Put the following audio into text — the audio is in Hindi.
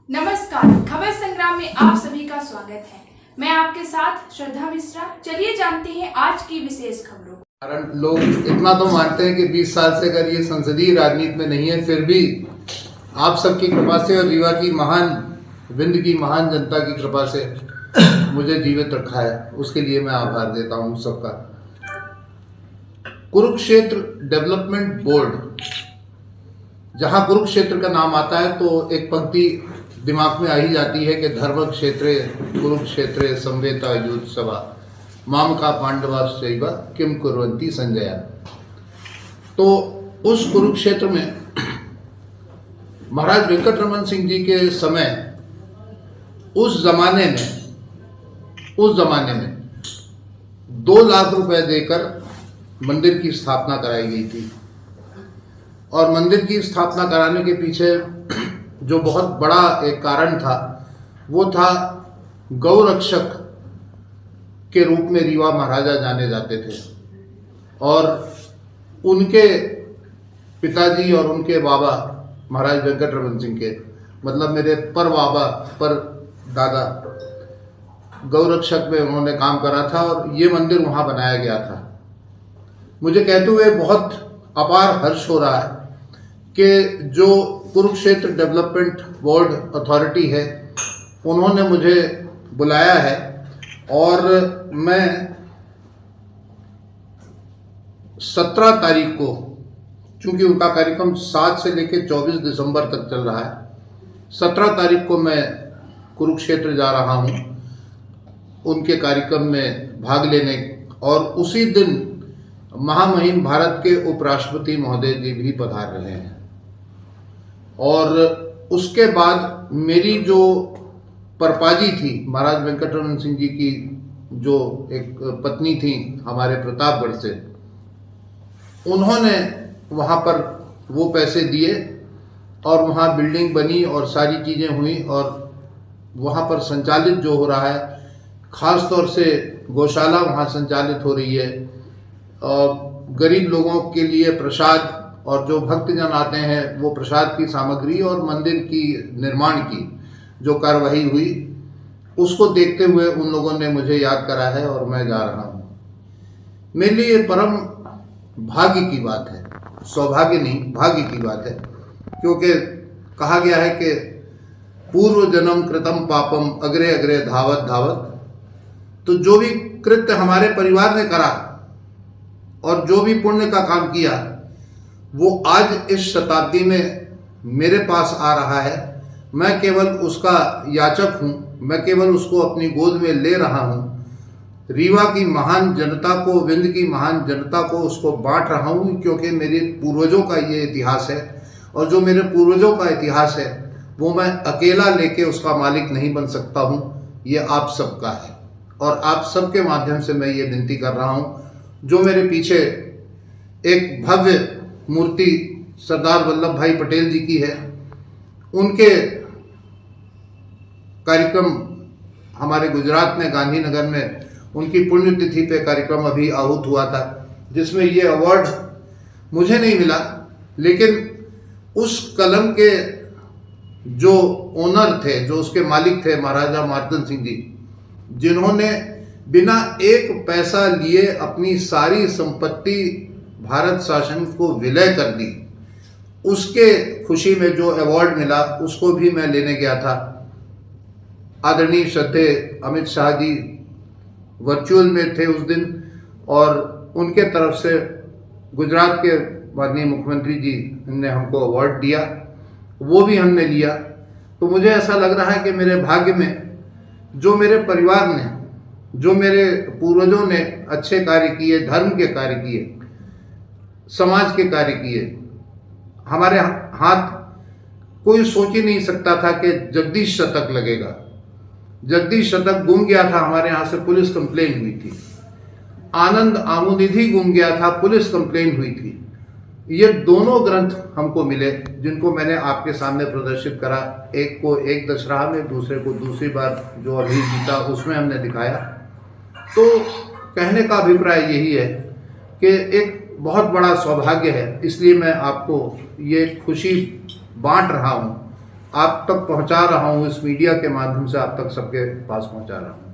नमस्कार, खबर संग्राम में आप सभी का स्वागत है। मैं आपके साथ श्रद्धा मिश्रा। चलिए जानते हैं आज की विशेष खबरों। कारण लोग इतना तो मानते हैं कि 20 साल से अगर ये संसदीय राजनीति में नहीं है, फिर भी आप सबकी कृपा से और रीवा की विंध्य की महान जनता की कृपा से मुझे जीवित रखा है, उसके लिए मैं आभार देता हूँ सबका। कुरुक्षेत्र डेवलपमेंट बोर्ड, जहाँ कुरुक्षेत्र का नाम आता है तो एक पंक्ति दिमाग में आ ही जाती है कि धर्म क्षेत्रे कुरुक्षेत्रे संवेता युद्ध सभा माम का पांडवाश्चैव किम कुर्वन्ति संजया। तो उस कुरुक्षेत्र में महाराज वेंकटरमन सिंह जी के समय उस जमाने में 2 लाख रुपए देकर मंदिर की स्थापना कराई गई थी। और मंदिर की स्थापना कराने के पीछे जो बहुत बड़ा एक कारण था, वो था गौरक्षक के रूप में रीवा महाराजा जाने जाते थे। और उनके पिताजी और उनके बाबा महाराज वेंकटरमन सिंह के, मतलब मेरे पर बाबा पर दादा गौरक्षक में उन्होंने काम करा था और ये मंदिर वहाँ बनाया गया था। मुझे कहते हुए बहुत अपार हर्ष हो रहा है कि जो कुरुक्षेत्र डेवलपमेंट बोर्ड अथॉरिटी है, उन्होंने मुझे बुलाया है और मैं 17 तारीख को, चूंकि उनका कार्यक्रम 7 से लेकर 24 दिसंबर तक चल रहा है, 17 तारीख को मैं कुरुक्षेत्र जा रहा हूं उनके कार्यक्रम में भाग लेने। और उसी दिन महामहिम भारत के उपराष्ट्रपति महोदय जी भी पधार रहे हैं। और उसके बाद मेरी जो परपाजी थी, महाराज वेंकटरमन सिंह जी की जो एक पत्नी थी हमारे प्रतापगढ़ से, उन्होंने वहाँ पर वो पैसे दिए और वहाँ बिल्डिंग बनी और सारी चीज़ें हुई। और वहाँ पर संचालित जो हो रहा है, ख़ास तौर से गौशाला वहाँ संचालित हो रही है। गरीब लोगों के लिए प्रसाद, और जो भक्तजन आते हैं वो प्रसाद की सामग्री और मंदिर की निर्माण की जो कार्यवाही हुई, उसको देखते हुए उन लोगों ने मुझे याद करा है और मैं जा रहा हूँ। मेरे लिए परम भाग्य की बात है, सौभाग्य नहीं, भाग्य की बात है। क्योंकि कहा गया है कि पूर्व जन्म कृतम पापम अग्रे अग्रे धावत धावत। तो जो भी कृत्य हमारे परिवार ने करा और जो भी पुण्य का काम किया, वो आज इस शताब्दी में मेरे पास आ रहा है। मैं केवल उसका याचक हूँ, मैं केवल उसको अपनी गोद में ले रहा हूँ। रीवा की महान जनता को, विंध्य की महान जनता को उसको बांट रहा हूँ, क्योंकि मेरे पूर्वजों का ये इतिहास है। और जो मेरे पूर्वजों का इतिहास है वो मैं अकेला लेके उसका मालिक नहीं बन सकता हूँ, ये आप सबका है। और आप सबके माध्यम से मैं ये विनती कर रहा हूँ, जो मेरे पीछे एक भव्य मूर्ति सरदार वल्लभ भाई पटेल जी की है, उनके कार्यक्रम हमारे गुजरात में गांधीनगर में उनकी पुण्यतिथि पे कार्यक्रम अभी आहूत हुआ था, जिसमें ये अवार्ड मुझे नहीं मिला, लेकिन उस कलम के जो ओनर थे, जो उसके मालिक थे, महाराजा मार्तंड सिंह जी, जिन्होंने बिना एक पैसा लिए अपनी सारी संपत्ति भारत शासन को विलय कर दी, उसके खुशी में जो अवार्ड मिला उसको भी मैं लेने गया था। आदरणीय श्रद्धेय अमित शाह जी वर्चुअल में थे उस दिन, और उनके तरफ से गुजरात के माननीय मुख्यमंत्री जी ने हमको अवार्ड दिया, वो भी हमने लिया। तो मुझे ऐसा लग रहा है कि मेरे भाग्य में जो मेरे परिवार ने, जो मेरे पूर्वजों ने अच्छे कार्य किए, धर्म के कार्य किए, समाज के कार्य किए, हमारे हाथ कोई सोच ही नहीं सकता था कि जगदीश शतक लगेगा। जगदीश शतक गुम गया था, हमारे यहाँ से पुलिस कंप्लेन हुई थी। आनंद आमुनिधि गुम गया था, पुलिस कंप्लेन हुई थी। ये दोनों ग्रंथ हमको मिले, जिनको मैंने आपके सामने प्रदर्शित करा। एक को एक दशहरा में, दूसरे को दूसरी बार जो अभी जीता उसमें हमने दिखाया। तो कहने का अभिप्राय यही है कि एक बहुत बड़ा सौभाग्य है, इसलिए मैं आपको ये खुशी बांट रहा हूँ। आप तक पहुंचा रहा हूं, इस मीडिया के माध्यम से आप तक सबके पास पहुंचा रहा हूं।